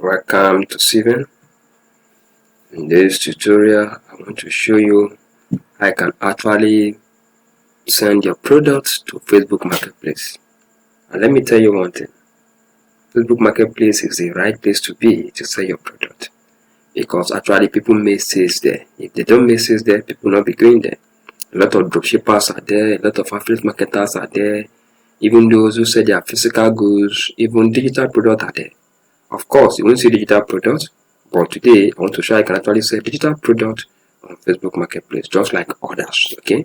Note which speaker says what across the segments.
Speaker 1: Welcome to Steven. In this tutorial, I want to show you how you can actually send your products to Facebook Marketplace. And let me tell you one thing. Facebook Marketplace is the right place to be to sell your product, because actually people make sales there. If they don't make sales there, people will not be going there. A lot of dropshippers are there, a lot of affiliate marketers are there, even those who sell their physical goods, even digital products are there. Of course, you won't see digital products, but today I want to show you can actually sell digital products on Facebook Marketplace, just like others. Okay,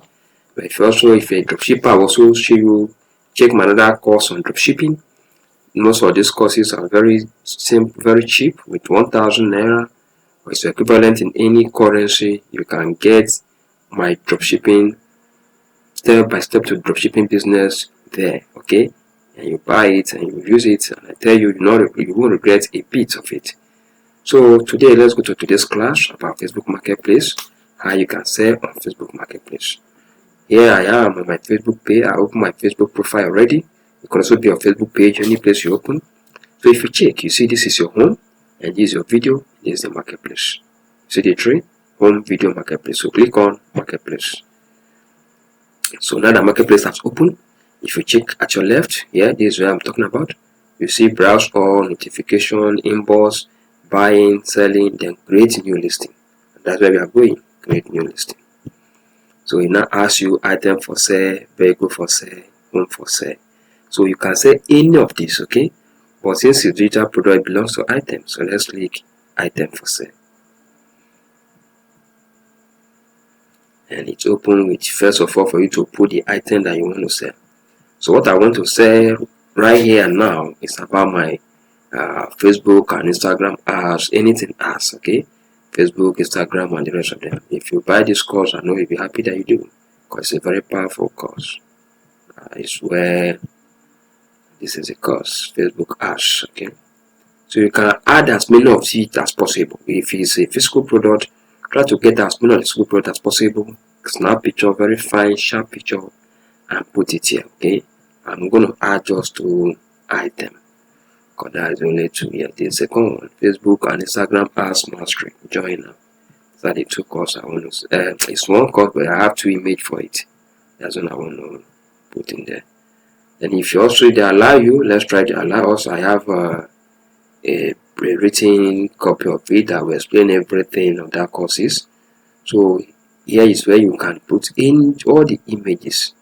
Speaker 1: but if you're a dropshipper, I'll also show you check my other course on dropshipping. Most of these courses are very simple, very cheap, with 1,000 naira, or it's equivalent in any currency. You can get my dropshipping step-by-step to dropshipping business there. Okay, and you buy it and you use it, and I tell you, you won't regret a bit of it. So today, let's go to today's class about Facebook Marketplace, how you can sell on Facebook Marketplace. Here I am on my Facebook page. I open my Facebook profile already. You can also be on Facebook page any place you open. So if you check, you see this is your home, and this is your video, this is the marketplace. See the tree? Home, video, marketplace. So click on marketplace. So now the marketplace has opened. If you check at your left, here, this is where I'm talking about. You see browse all, notification, inbox, buying, selling, then create new listing. And that's where we are going, create new listing. So it now asks you item for sale, vehicle for sale, home for sale. So you can say any of these, okay? But since it's digital product, it belongs to item. So let's click item for sale. And it's open with, first of all, for you to put the item that you want to sell. So what I want to say right here now is about my Facebook and Instagram ads, anything ads, okay? Facebook, Instagram, and the rest of them. If you buy this course, I know you'll be happy that you do, because it's a very powerful course. It's where this is a course, Facebook ads, okay? So you can add as many of it as possible. If it's a physical product, try to get as many of the physical product as possible. Snap picture, very fine, sharp picture, and put it here, okay? I'm going to add just to item, because that is only two here. The second one, Facebook and Instagram ads mastery. Join now. These are the two courses I want to it's one course, but I have two images for it. That's what I want to put in there. And if you also they allow you, let's try to allow us. I have a written copy of it that will explain everything of that courses. So here is where you can put in all the images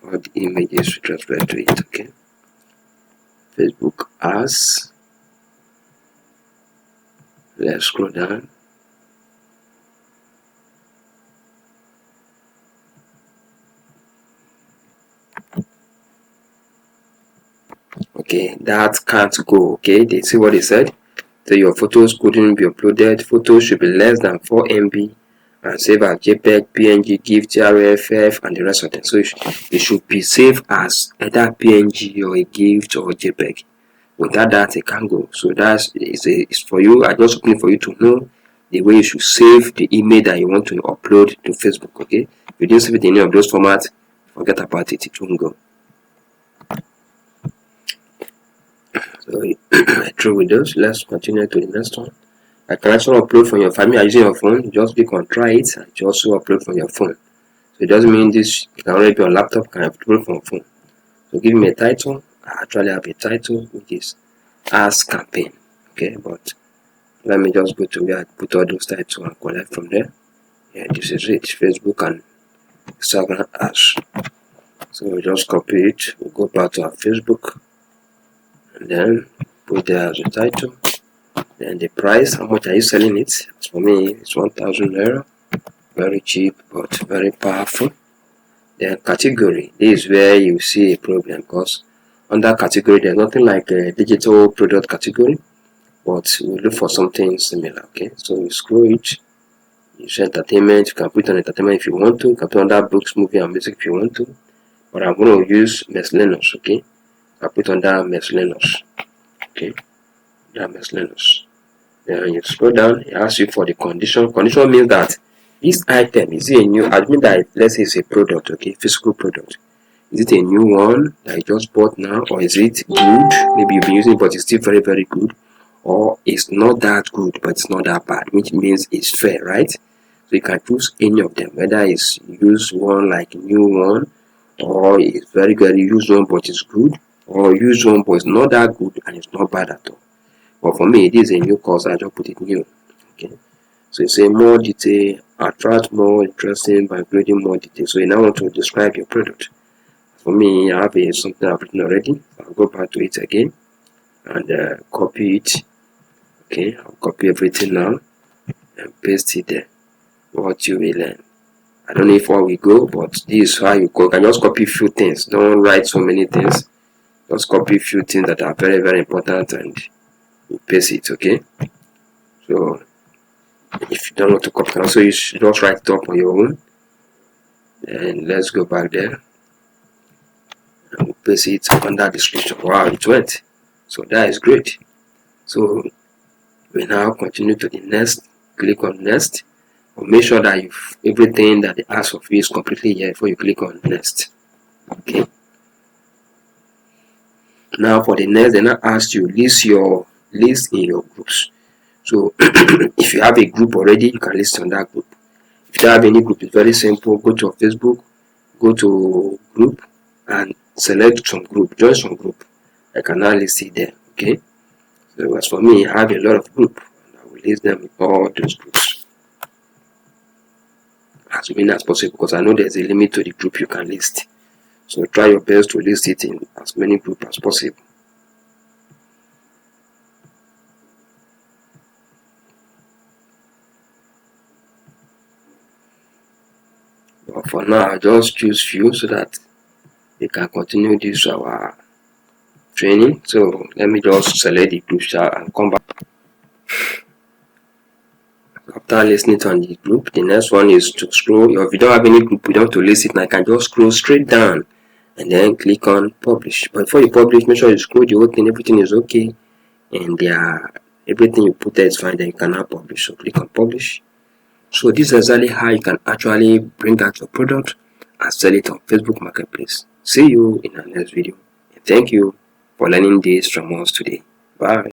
Speaker 1: with respect to it, okay? Facebook ads. Let's scroll down. Okay, that can't go. Okay, they see what they said. So your photos couldn't be uploaded. Photos should be less than 4 MB and save as JPEG, PNG, GIF, TRFF, and the rest of them. So it should be saved as either PNG or a GIF or JPEG. Without that, it can't go. So it's for you. I just looking for you to know the way you should save the image that you want to upload to Facebook. Okay, if you didn't save it in any of those formats, forget about it. It won't go. So through with those, let's continue to the next one. I can also upload from your family using your phone. Just click on try it and you also upload from your phone. So it doesn't mean this you can only be on laptop, can upload from phone. So give me a title. I actually have a title which is ads campaign. Okay, but let me just go to where I put all those titles and collect from there. Yeah, this is it. Facebook and Instagram ads. So we just copy it. We'll go back to our Facebook and then put there as a title. Then the price, how much are you selling it? For me, it's 1,000 naira. Very cheap, but very powerful. Then category, this is where you see a problem, because under category, there's nothing like a digital product category, but we look for something similar. Okay, so you scroll it. You say entertainment. You can put on entertainment if you want to. You can put on that books, movie, and music if you want to. But I'm going to use miscellaneous. Okay, I put on that miscellaneous. Okay, that miscellaneous. Then you scroll down, it asks you for the condition. Condition means that this item is it a new, I mean that let's say it's a product, okay, physical product. Is it a new one that you just bought now, or is it good? Maybe you've been using it but it's still very, very good. or it's not that good but it's not that bad, which means it's fair, right? So you can choose any of them, whether it's use one like new one, or it's very good, use one but it's good, or use one but it's not that good and it's not bad at all. But for me, this is a new course, I just put it new. Okay, so you say more detail, attract more interesting by including more detail. So you now want to describe your product. For me, I have something I've written already. I'll go back to it again and copy it. Okay, I'll copy everything now and paste it there. What you will learn. I don't know if all we go, but this is how you go. You can just copy a few things. Don't write so many things. Just copy a few things that are very, very important and you paste it. Okay. So if you don't want to copy, also you should just write it up on your own. And let's go back there and we'll paste it under description. Wow, it went. So that is great. So we now continue to the next. Click on next. But make sure that everything that they ask of you is completely here before you click on next. Okay. Now for the next, they now ask you list in your groups. So if you have a group already, you can list on that group. If you don't have any group, it's very simple. Go to Facebook, go to group and select some group, join some group. I can now list it there. Okay. So as for me, I have a lot of group and I will list them in all those groups as many as possible, because I know there's a limit to the group you can list. So try your best to list it in as many groups as possible. But for now, I just choose few so that we can continue this our training. So let me just select the group chart and come back. After listening to the group, the next one is to scroll. If you don't have any group, you don't have to list it, and I can just scroll straight down and then click on publish. But before you publish, make sure you scroll the whole thing, everything is okay, and everything you put there is fine. Then you can now publish. So click on publish. So this is exactly how you can actually bring out your product and sell it on Facebook Marketplace. See you in our next video. And thank you for learning this from us today. Bye.